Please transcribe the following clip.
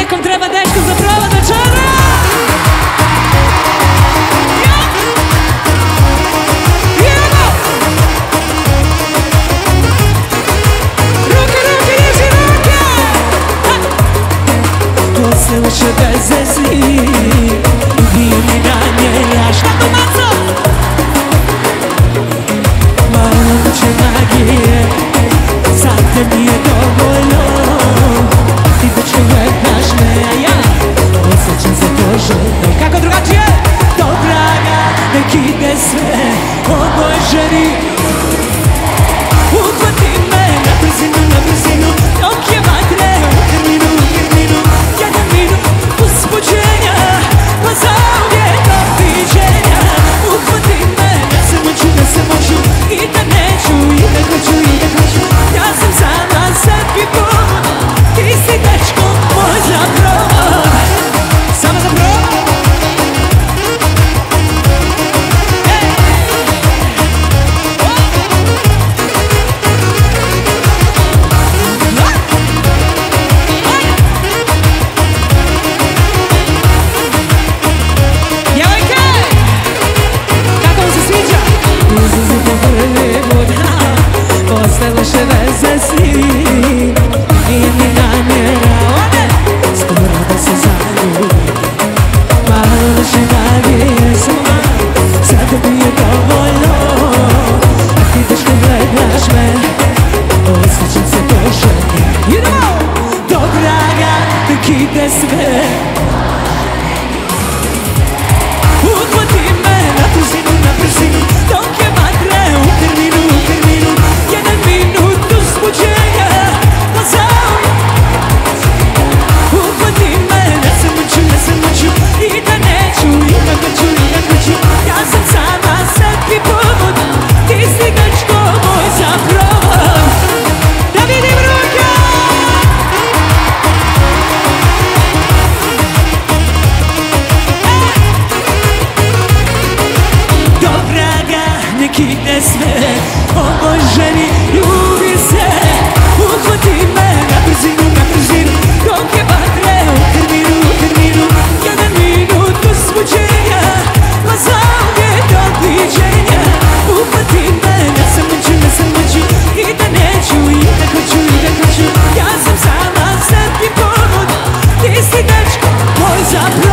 nekom treba dečko za provod večera. Ruke, diži ruke. Posle uče veze svi, ubije mi namjera. Šta tu maco? Malo uče magije, sad te nije dovoljno. Ti već uvek znaš me, a ja osjećam se poželjno. Kako drugačije? Do vraga, nek ide sve ovoj ženi. Uhvati me na brzinu, dok je vatre u krminu. Jedan minut uzbuđenja, pa zauvijek doviđenja. Uhvati me na samoću, i da neću, i da hoću. Ja sam sama sebi povod, ti si dečko moj za provod. Sama za provod. Djevojke, kako vam se sviđa? Uzim po prvi put, posle loše veze s njim. Nije mi namjera, skoro da se zaljubim. Malo loše magije sama, sad mi je dovoljno. A ti teško gledaš me, osjećam se poželjno. Idemo! Do vraga, nek ide sve. Uhvati me na brzinu, dok je vatre u krminu. Jedan minut uzbuđenja, pa zauvijek. Uhvati me na samoću, i da neću, i da hoću. Ja sam sama sebi povod, ti si dečko moj za provod. Da vidim ruke! Do vraga, nek ide sve ovoj ženi, ljubi se. Uhvati me na brzinu, dok je vatre u krminu. Jedan minut uzbuđenja, pa zauvijek doviđenja. Uhvati me na samoću, i da neću, i da hoću. Ja sam sama sebi povod, ti si dečko moj za provod.